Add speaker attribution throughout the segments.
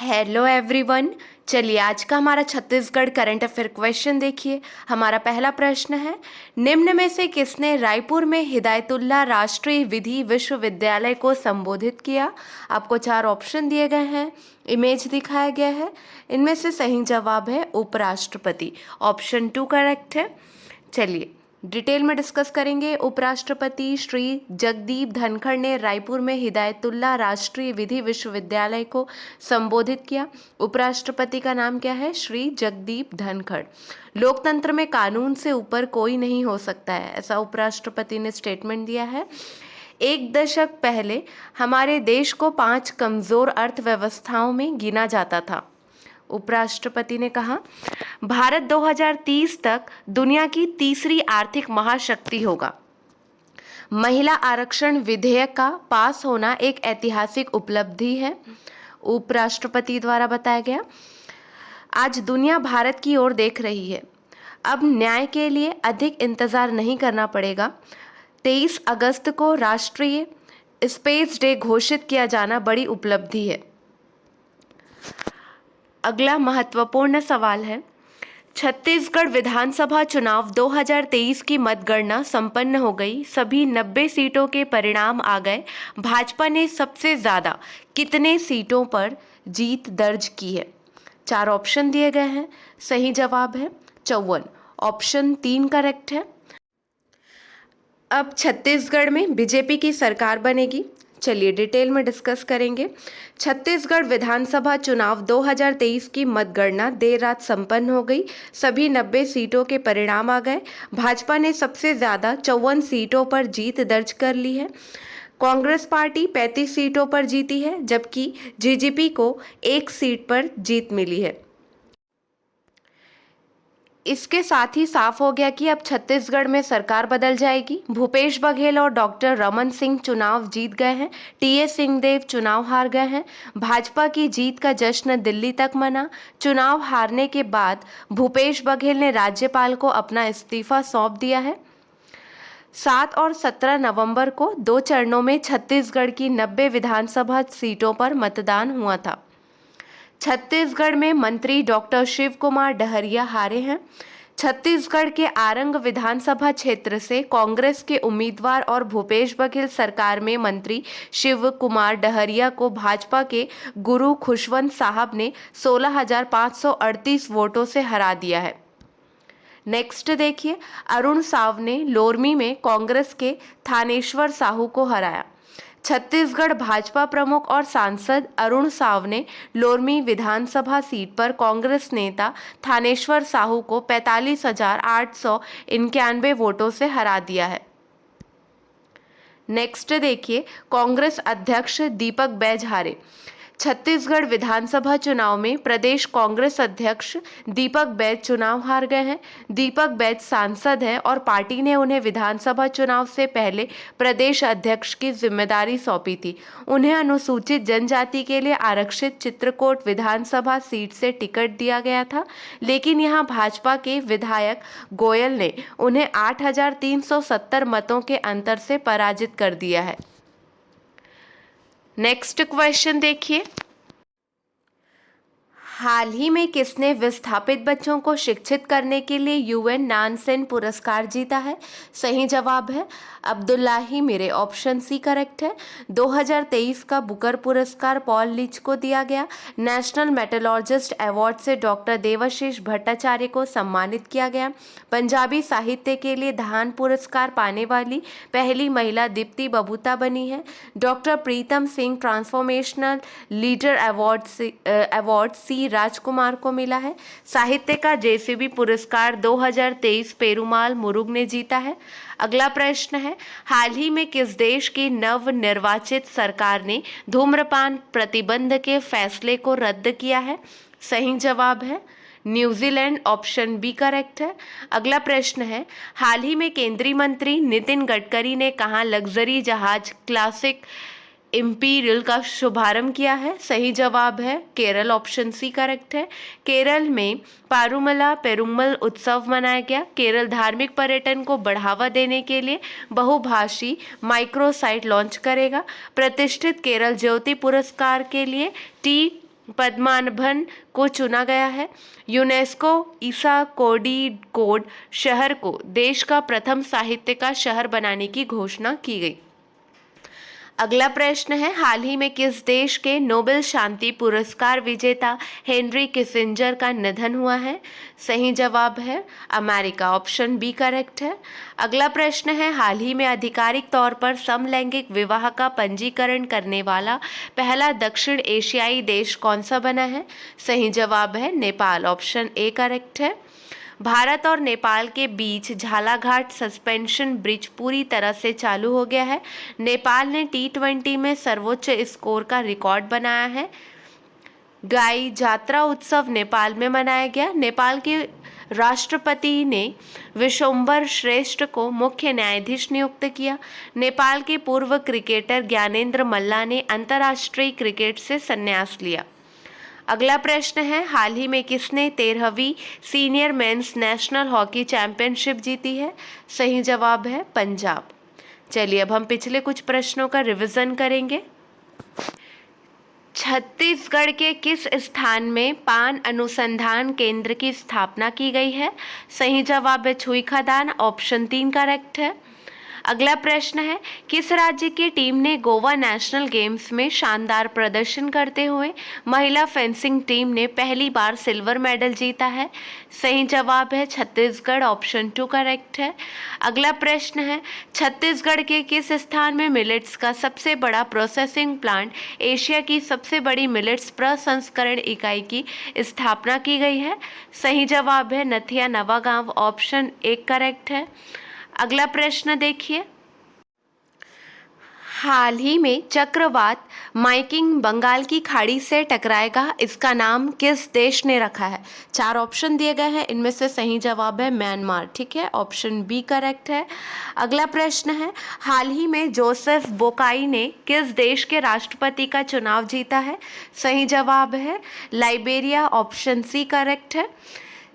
Speaker 1: Hello everyone. चलिए आज का हमारा छत्तीसगढ़ करंट अफेयर क्वेश्चन देखिए। हमारा पहला प्रश्न है, निम्न में से किसने रायपुर में हिदायतुल्लाह राष्ट्रीय विधि विश्वविद्यालय को संबोधित किया। आपको 4 ऑप्शन दिए गए हैं, इमेज दिखाया गया है। इनमें से सही जवाब है उपराष्ट्रपति, ऑप्शन 2 करेक्ट है। चलिए डिटेल में डिस्कस करेंगे। उपराष्ट्रपति श्री जगदीप धनखड़ ने रायपुर में हिदायतुल्लाह राष्ट्रीय विधि विश्वविद्यालय को संबोधित किया। उपराष्ट्रपति का नाम क्या है? श्री जगदीप धनखड़। लोकतंत्र में कानून से ऊपर कोई नहीं हो सकता है, ऐसा उपराष्ट्रपति ने स्टेटमेंट दिया है। 1 दशक पहले हमारे देश को 5 कमजोर अर्थव्यवस्थाओं में गिना जाता था। उपराष्ट्रपति ने कहा, भारत 2030 तक दुनिया की तीसरी आर्थिक महाशक्ति होगा। महिला आरक्षण विधेयक का पास होना एक ऐतिहासिक उपलब्धि है, उपराष्ट्रपति द्वारा बताया गया। आज दुनिया भारत की ओर देख रही है, अब न्याय के लिए अधिक इंतजार नहीं करना पड़ेगा। 23 अगस्त को राष्ट्रीय स्पेस डे घोषित किया जाना बड़ी उपलब्धि है। अगला महत्वपूर्ण सवाल है, छत्तीसगढ़ विधानसभा चुनाव 2023 की मतगणना संपन्न हो गई। सभी 90 सीटों के परिणाम आ गए। भाजपा ने सबसे ज़्यादा कितने सीटों पर जीत दर्ज की है? 4 ऑप्शन दिए गए हैं, सही जवाब है 54, ऑप्शन 3 करेक्ट है। अब छत्तीसगढ़ में बीजेपी की सरकार बनेगी। चलिए डिटेल में डिस्कस करेंगे। छत्तीसगढ़ विधानसभा चुनाव 2023 की मतगणना देर रात संपन्न हो गई। सभी 90 सीटों के परिणाम आ गए। भाजपा ने सबसे ज़्यादा 54 सीटों पर जीत दर्ज कर ली है। कांग्रेस पार्टी 35 सीटों पर जीती है, जबकि जेजेपी को 1 सीट पर जीत मिली है। इसके साथ ही साफ हो गया कि अब छत्तीसगढ़ में सरकार बदल जाएगी। भूपेश बघेल और डॉक्टर रमन सिंह चुनाव जीत गए हैं। टीएस सिंहदेव चुनाव हार गए हैं। भाजपा की जीत का जश्न दिल्ली तक मना। चुनाव हारने के बाद भूपेश बघेल ने राज्यपाल को अपना इस्तीफा सौंप दिया है। 7 और 17 नवंबर को 2 चरणों में छत्तीसगढ़ की 90 विधानसभा सीटों पर मतदान हुआ था। छत्तीसगढ़ में मंत्री डॉक्टर शिव कुमार डहरिया हारे हैं। छत्तीसगढ़ के आरंग विधानसभा क्षेत्र से कांग्रेस के उम्मीदवार और भूपेश बघेल सरकार में मंत्री शिव कुमार डहरिया को भाजपा के गुरु खुशवंत साहब ने 16,538 वोटों से हरा दिया है। नेक्स्ट देखिए, अरुण साव ने लोरमी में कांग्रेस के थानेश्वर साहू को हराया। छत्तीसगढ़ भाजपा प्रमुख और सांसद अरुण साव ने लोरमी विधानसभा सीट पर कांग्रेस नेता थानेश्वर साहू को 45,891 वोटों से हरा दिया है। नेक्स्ट देखिए, कांग्रेस अध्यक्ष दीपक बैज हारे। छत्तीसगढ़ विधानसभा चुनाव में प्रदेश कांग्रेस अध्यक्ष दीपक बैज चुनाव हार गए हैं। दीपक बैज सांसद हैं और पार्टी ने उन्हें विधानसभा चुनाव से पहले प्रदेश अध्यक्ष की जिम्मेदारी सौंपी थी। उन्हें अनुसूचित जनजाति के लिए आरक्षित चित्रकोट विधानसभा सीट से टिकट दिया गया था, लेकिन यहां भाजपा के विधायक गोयल ने उन्हें 8,370 मतों के अंतर से पराजित कर दिया है। नेक्स्ट क्वेश्चन देखिए, हाल ही में किसने विस्थापित बच्चों को शिक्षित करने के लिए यूएन नानसेन पुरस्कार जीता है? सही जवाब है Abdullahi Mire, option C correct है। 2023 का बुकर पुरस्कार पॉल लीच को दिया गया। नेशनल मेटलॉजिस्ट अवार्ड से डॉक्टर देवाशीष भट्टाचार्य को सम्मानित किया गया। पंजाबी साहित्य के लिए धान पुरस्कार पाने वाली पहली महिला दीप्ति बबूता बनी है। Doctor Pritam Singh transformational leader award सी राजकुमार को मिला है। साहित्य का जेसीबी पुरस्कार 2023 पेरुमाल मुरुग ने जीता है। अगला प्रश्न है, हाल ही में किस देश की नव निर्वाचित सरकार ने धूम्रपान प्रतिबंध के फैसले को रद्द किया है? सही जवाब है न्यूजीलैंड, ऑप्शन बी करेक्ट है। अगला प्रश्न है, हाल ही में केंद्रीय मंत्री नितिन गडकरी ने कहाँ लग्जरी जहाज क्लासिक इंपीरियल का शुभारंभ किया है? सही जवाब है केरल, ऑप्शन सी करेक्ट है। केरल में पारुमला पेरुमल उत्सव मनाया गया। केरल धार्मिक पर्यटन को बढ़ावा देने के लिए बहुभाषी माइक्रो साइट लॉन्च करेगा। प्रतिष्ठित केरल ज्योति पुरस्कार के लिए टी पद्मनाभन को चुना गया है। यूनेस्को ईसा कोडिकोड शहर को देश का प्रथम साहित्य का शहर बनाने की घोषणा की गई। अगला प्रश्न है, हाल ही में किस देश के नोबेल शांति पुरस्कार विजेता हेनरी किसिंजर का निधन हुआ है? सही जवाब है अमेरिका, ऑप्शन बी करेक्ट है। अगला प्रश्न है, हाल ही में आधिकारिक तौर पर समलैंगिक विवाह का पंजीकरण करने वाला पहला दक्षिण एशियाई देश कौन सा बना है? सही जवाब है नेपाल, ऑप्शन ए करेक्ट है। भारत और नेपाल के बीच झालाघाट सस्पेंशन ब्रिज पूरी तरह से चालू हो गया है। नेपाल ने T20 में सर्वोच्च स्कोर का रिकॉर्ड बनाया है। गाई जात्रा उत्सव नेपाल में मनाया गया। नेपाल के राष्ट्रपति ने विश्वम्भर श्रेष्ठ को मुख्य न्यायाधीश नियुक्त किया। नेपाल के पूर्व क्रिकेटर ज्ञानेंद्र मल्ल ने अंतर्राष्ट्रीय क्रिकेट से संन्यास लिया। अगला प्रश्न है, हाल ही में किसने 13वीं senior men's national hockey championship जीती है? सही जवाब है पंजाब। चलिए अब हम पिछले कुछ प्रश्नों का रिवीजन करेंगे। छत्तीसगढ़ के किस स्थान में पान अनुसंधान केंद्र की स्थापना की गई है? सही जवाब है छुई खदान, ऑप्शन 3 करेक्ट है। अगला प्रश्न है, किस राज्य की टीम ने गोवा नेशनल गेम्स में शानदार प्रदर्शन करते हुए महिला फेंसिंग टीम ने पहली बार सिल्वर मेडल जीता है? सही जवाब है छत्तीसगढ़, ऑप्शन 2 करेक्ट है। अगला प्रश्न है, छत्तीसगढ़ के किस स्थान में मिलेट्स का सबसे बड़ा प्रोसेसिंग प्लांट, एशिया की सबसे बड़ी मिलेट्स प्रसंस्करण इकाई की स्थापना की गई है? सही जवाब है नथिया नवागांव, ऑप्शन 1 करेक्ट है। अगला प्रश्न देखिए, हाल ही में चक्रवात माइकिंग बंगाल की खाड़ी से टकराएगा, इसका नाम किस देश ने रखा है? 4 ऑप्शन दिए गए हैं, इनमें से सही जवाब है म्यांमार, ठीक है, ऑप्शन बी करेक्ट है। अगला प्रश्न है, हाल ही में जोसेफ बोकाई ने किस देश के राष्ट्रपति का चुनाव जीता है? सही जवाब है लाइबेरिया, ऑप्शन सी करेक्ट है।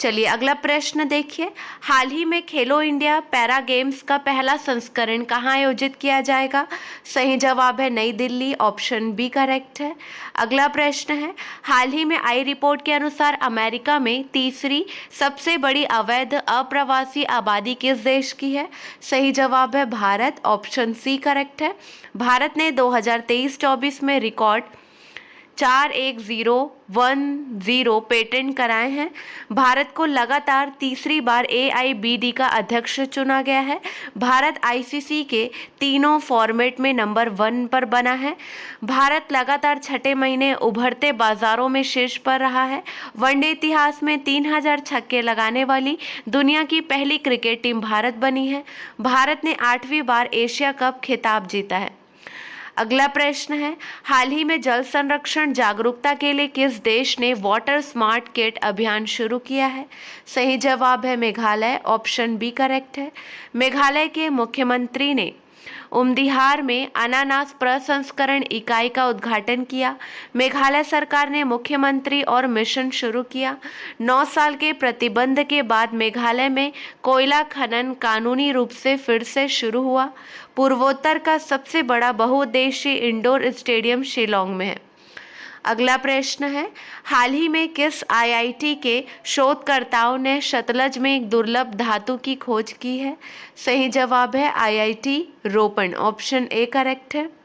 Speaker 1: चलिए अगला प्रश्न देखिए, हाल ही में खेलो इंडिया पैरा गेम्स का पहला संस्करण कहाँ आयोजित किया जाएगा? सही जवाब है नई दिल्ली, ऑप्शन बी करेक्ट है। अगला प्रश्न है, हाल ही में आई रिपोर्ट के अनुसार अमेरिका में तीसरी सबसे बड़ी अवैध अप्रवासी आबादी किस देश की है? सही जवाब है भारत, ऑप्शन सी करेक्ट है। भारत ने 2023-24 में रिकॉर्ड 4110 पेटेंट कराए हैं। भारत को लगातार तीसरी बार AIBD का अध्यक्ष चुना गया है। भारत ICC के तीनों फॉर्मेट में नंबर 1 पर बना है। भारत लगातार छठे महीने उभरते बाजारों में शीर्ष पर रहा है। वनडे इतिहास में 3000 छक्के लगाने वाली दुनिया की पहली क्रिकेट टीम भारत बनी है। भारत ने 8वीं बार एशिया कप खिताब जीता है। अगला प्रश्न है, हाल ही में जल संरक्षण जागरूकता के लिए किस देश ने वाटर स्मार्ट किट अभियान शुरू किया है? सही जवाब है मेघालय, ऑप्शन बी करेक्ट है। मेघालय के मुख्यमंत्री ने उमदिहार में अनानास प्रसंस्करण इकाई का उद्घाटन किया। मेघालय सरकार ने मुख्यमंत्री और मिशन शुरू किया। 9 साल के प्रतिबंध के बाद मेघालय में कोयला खनन कानूनी रूप से फिर से शुरू हुआ। पूर्वोत्तर का सबसे बड़ा बहुउद्देशीय इंडोर स्टेडियम शिलोंग में है। अगला प्रश्न है, हाल ही में किस IIT के शोधकर्ताओं ने सतलज में एक दुर्लभ धातु की खोज की है? सही जवाब है IIT रोपण, ऑप्शन ए करेक्ट है।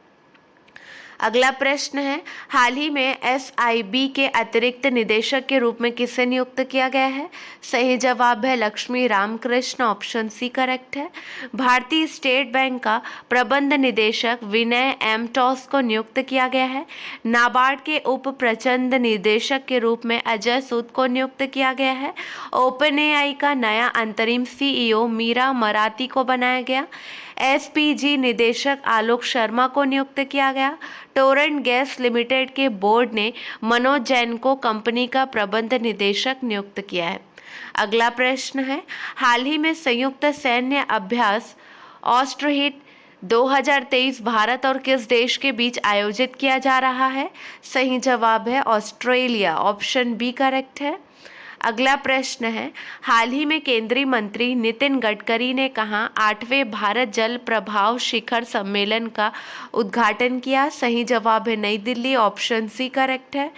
Speaker 1: अगला प्रश्न है, हाल ही में SIB के अतिरिक्त निदेशक के रूप में किसे नियुक्त किया गया है? सही जवाब है Lakshmi Ramakrishna, option C correct है। भारतीय स्टेट बैंक का प्रबंध निदेशक विनय M टॉस को नियुक्त किया गया है। नाबार्ड के उप प्रबंध निदेशक के रूप में अजय सूद को नियुक्त किया गया है। OpenAI का नया अंतरिम CEO मीरा मराठी को बनाया गया। SPG निदेशक आलोक शर्मा को नियुक्त किया गया। टोरेंट गैस लिमिटेड के बोर्ड ने मनोज जैन को कंपनी का प्रबंध निदेशक नियुक्त किया है। अगला प्रश्न है, हाल ही में संयुक्त सैन्य अभ्यास ऑस्ट्रहिट 2023 भारत और किस देश के बीच आयोजित किया जा रहा है? सही जवाब है ऑस्ट्रेलिया, ऑप्शन बी करेक्ट है। अगला प्रश्न है, हाल ही में केंद्रीय मंत्री नितिन गडकरी ने कहा 8वें भारत जल प्रभाव शिखर सम्मेलन का उद्घाटन किया? सही जवाब है नई दिल्ली, ऑप्शन सी करेक्ट है।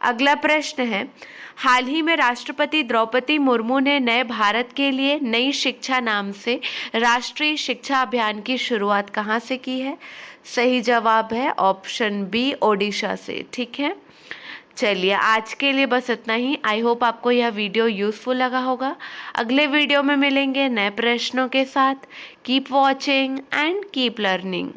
Speaker 1: अगला प्रश्न है, हाल ही में राष्ट्रपति द्रौपदी मुर्मू ने नए भारत के लिए नई शिक्षा नाम से राष्ट्रीय शिक्षा अभियान की शुरुआत कहाँ से की है? सही जवाब है ऑप्शन बी, ओडिशा से। ठीक है, चलिए आज के लिए बस इतना ही। आई होप आपको यह वीडियो यूज़फुल लगा होगा। अगले वीडियो में मिलेंगे नए प्रश्नों के साथ। Keep watching and keep learning.